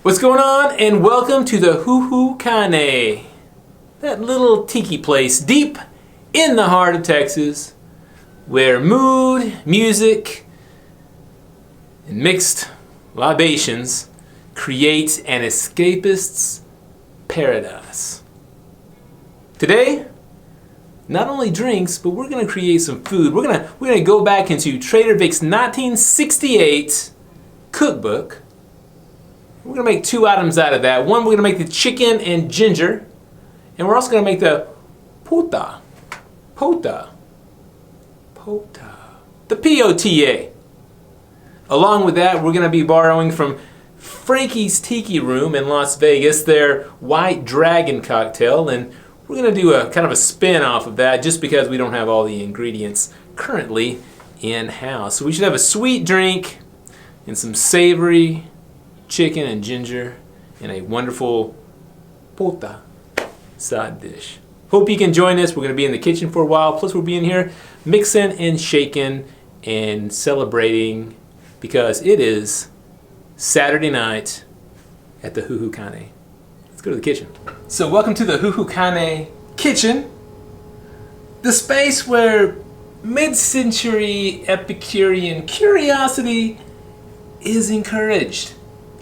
What's going on? And welcome to the Huhu Kane, that little tiki place deep in the heart of Texas where mood, music, and mixed libations create an escapist's paradise. Today, not only drinks, but we're going to create some food. We're gonna go back into Trader Vic's 1968 cookbook. We're going to make two items out of that. One, we're going to make the chicken and ginger. And we're also going to make the pota. The P-O-T-A. Along with that, we're going to be borrowing from Frankies Tiki Room in Las Vegas, their White Dragon cocktail. And we're going to do a kind of a spin off of that just because we don't have all the ingredients currently in-house. So we should have a sweet drink and some savory chicken and ginger and a wonderful pota side dish. Hope you can join us. We're going to be in the kitchen for a while. Plus we'll be in here mixing and shaking and celebrating because it is Saturday night at the Huhu Kane. Let's go to the kitchen. So welcome to the Huhu Kane kitchen. The space where mid-century Epicurean curiosity is encouraged.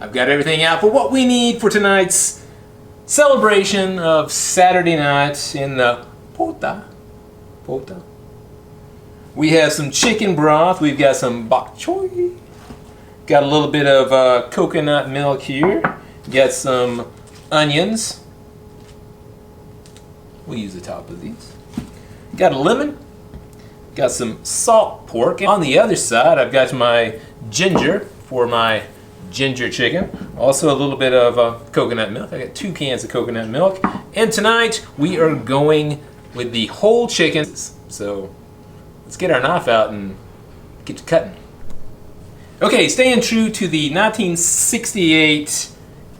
I've got everything out for what we need for tonight's celebration of Saturday night in the pota. We have some chicken broth. We've got some bok choy. Got a little bit of coconut milk here. Got some onions. We'll use the top of these. Got a lemon. Got some salt pork. On the other side, I've got my ginger for my ginger chicken. Also a little bit of coconut milk. I got 2 cans of coconut milk. And tonight we are going with the whole chicken. So let's get our knife out and get to cutting. Okay, staying true to the 1968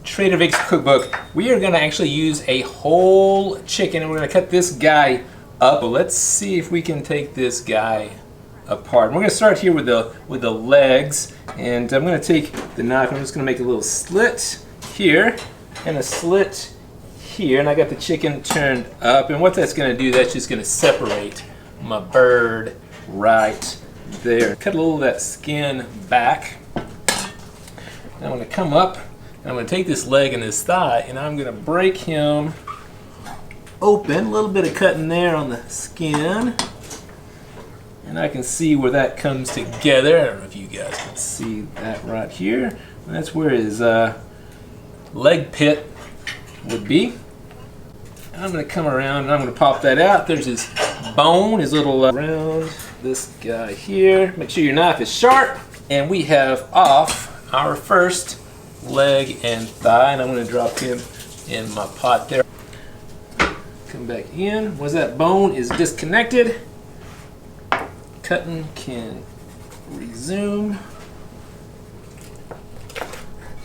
Trader Vic's cookbook, we are going to actually use a whole chicken and we're going to cut this guy up. Well, let's see if we can take this guy apart. We're going to start here with the legs, and I'm going to take the knife. I'm just going to make a little slit here and a slit here, and I got the chicken turned up. And what that's going to do, that's just going to separate my bird right there. Cut a little of that skin back. And I'm going to come up and I'm going to take this leg and this thigh, and I'm going to break him open. A little bit of cutting there on the skin. And I can see where that comes together. I don't know if you guys can see that right here. That's where his leg pit would be. And I'm going to come around and I'm going to pop that out. There's his bone, his little around this guy here. Make sure your knife is sharp. And we have off our first leg and thigh. And I'm going to drop him in my pot there. Come back in. Once that bone is disconnected, cutting can resume,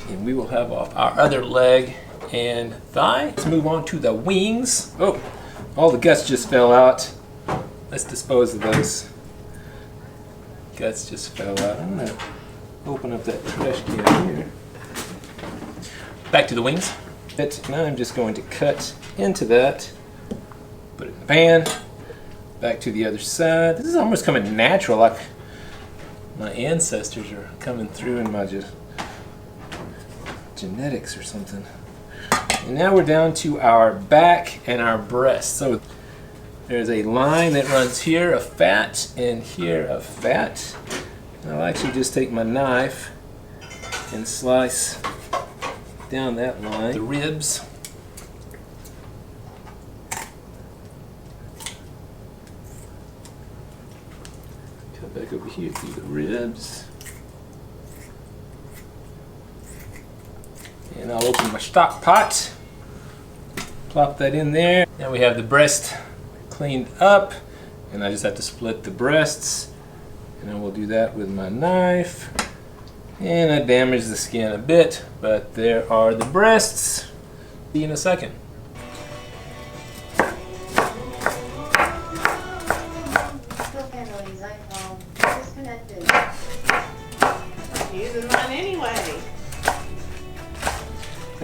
and we will have off our other leg and thigh. Let's move on to the wings. Oh, all the guts just fell out. Let's dispose of those. Guts just fell out. I'm gonna open up that trash can here. Back to the wings. Now I'm just going to cut into that, put it in the pan. Back to the other side. This is almost coming natural, like my ancestors are coming through in my genetics or something. And now we're down to our back and our breast. So there's a line that runs here of fat and here of fat. And I'll actually just take my knife and slice down that line. The ribs. Back over here through the ribs. And I'll open my stock pot. Plop that in there. Now we have the breast cleaned up. And I just have to split the breasts. And then we'll do that with my knife. And I damaged the skin a bit. But there are the breasts. See you in a second.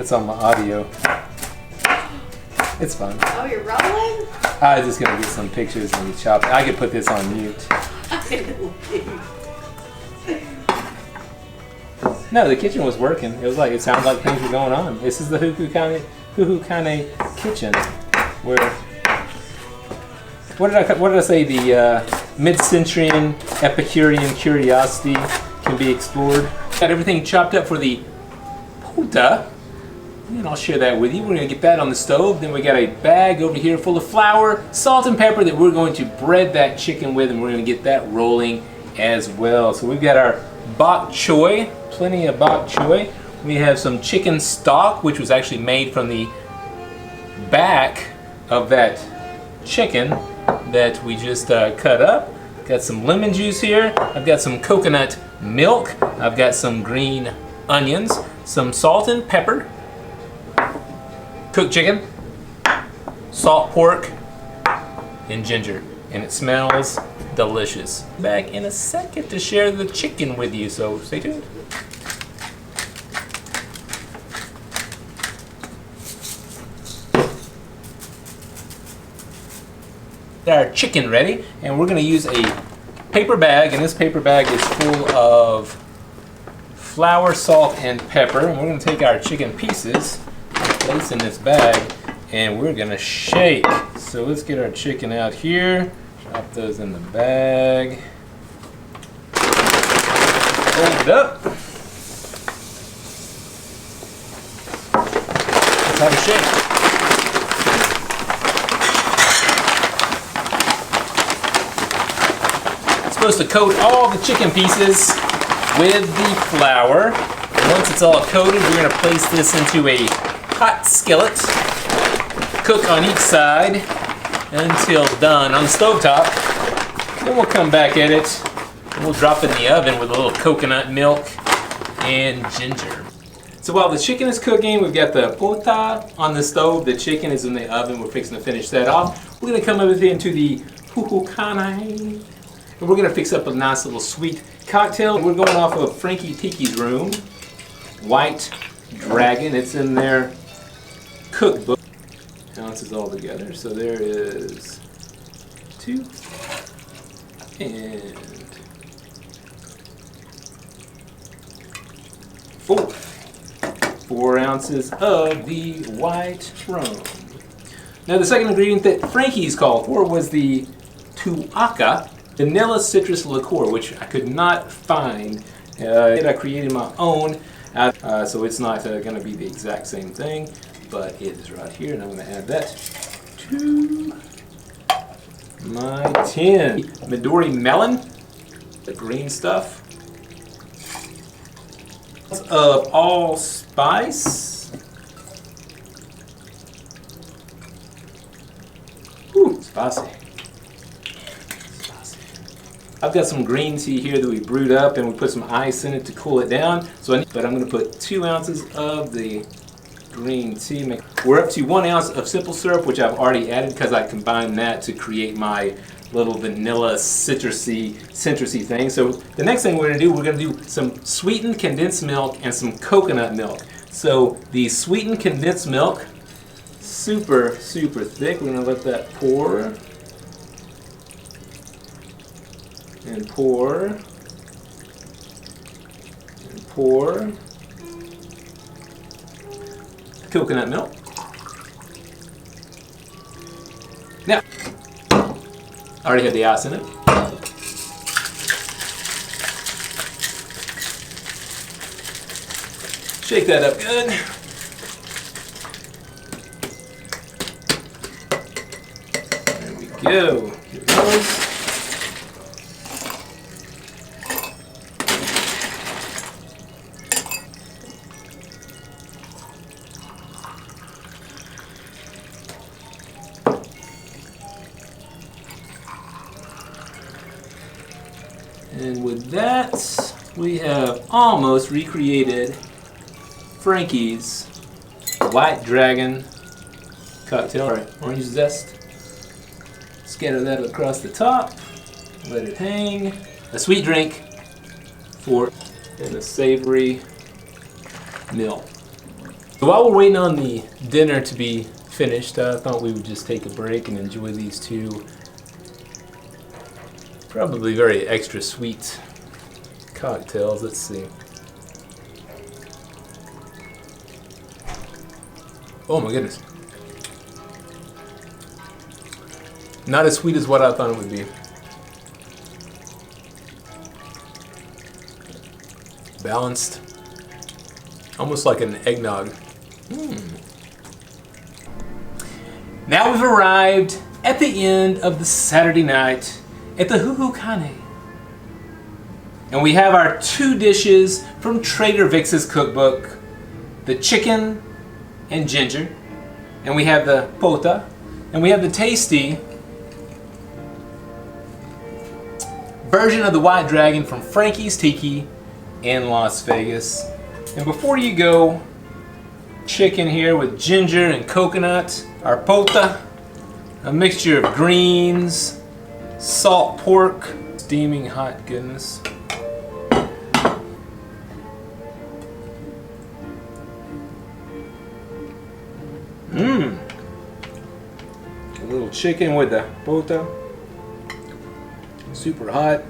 It's on my audio. It's fun. Oh, you're rolling? I was just gonna get some pictures and chop. I could put this on mute. No, the kitchen was working. It was like it sounded like things were going on. This is the Huhu Kane kitchen, where what did I say? The mid-century Epicurean curiosity can be explored. Got everything chopped up for the pota, and I'll share that with you. We're gonna get that on the stove. Then we got a bag over here full of flour, salt, and pepper that we're going to bread that chicken with, and we're gonna get that rolling as well. So we've got our bok choy, plenty of bok choy. We have some chicken stock, which was actually made from the back of that chicken that we just cut up. Got some lemon juice here. I've got some coconut milk. I've got some green onions, some salt and pepper, cooked chicken, salt pork, and ginger. And it smells delicious. Back in a second to share the chicken with you, so stay tuned. Our chicken ready, and we're going to use a paper bag, and this paper bag is full of flour, salt, and pepper. And we're going to take our chicken pieces and place in this bag, and we're going to shake. So let's get our chicken out here, drop those in the bag, hold it up. Let's have a shake. Supposed to coat all the chicken pieces with the flour. And once it's all coated, we're going to place this into a hot skillet, cook on each side until done on the stovetop. Then we'll come back at it and we'll drop it in the oven with a little coconut milk and ginger. So while the chicken is cooking, we've got the pota on the stove, the chicken is in the oven, we're fixing to finish that off. We're going to come over into the Huhu Kane. And we're going to fix up a nice little sweet cocktail. We're going off of Frankies Tiki's room. White Dragon. It's in their cookbook. Ounces all together. So there is 2 and 4. 4 ounces of the white rum. Now the second ingredient that Frankies called for was the tuaca vanilla citrus liqueur, which I could not find. I created my own, so it's not going to be the exact same thing, but it is right here, and I'm going to add that to my tin. Midori melon, the green stuff, of allspice. Ooh, spicy. I've got some green tea here that we brewed up, and we put some ice in it to cool it down. But I'm going to put 2 ounces of the green tea. We're up to 1 ounce of simple syrup, which I've already added because I combined that to create my little vanilla citrusy thing. So the next thing we're going to do, we're going to do some sweetened condensed milk and some coconut milk. So the sweetened condensed milk, super thick. We're going to let that pour. And pour, and pour. Coconut milk. Now, I already had the ice in it. Shake that up good. There we go. Here it goes. And with that, we have almost recreated Frankie's White Dragon cocktail. All right, orange zest. Scatter that across the top. Let it hang. A sweet drink for and a savory meal. While we're waiting on the dinner to be finished, I thought we would just take a break and enjoy these two probably very extra sweet cocktails. Let's see. Oh my goodness. Not as sweet as what I thought it would be. Balanced. Almost like an eggnog. Now we've arrived at the end of the Saturday night at the Huhu Kane. And we have our two dishes from Trader Vic's cookbook. The chicken and ginger. And we have the pota. And we have the tasty version of the White Dragon from Frankies Tiki in Las Vegas. And before you go, chicken here with ginger and coconut, our pota, a mixture of greens, salt pork, steaming hot goodness. A little chicken with the pota, super hot.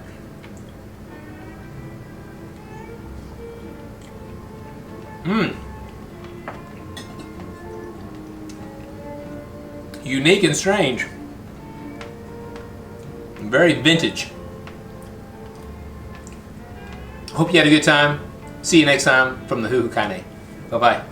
Unique and strange. Very vintage. Hope you had a good time. See you next time from the Huhu Kane. Bye-bye.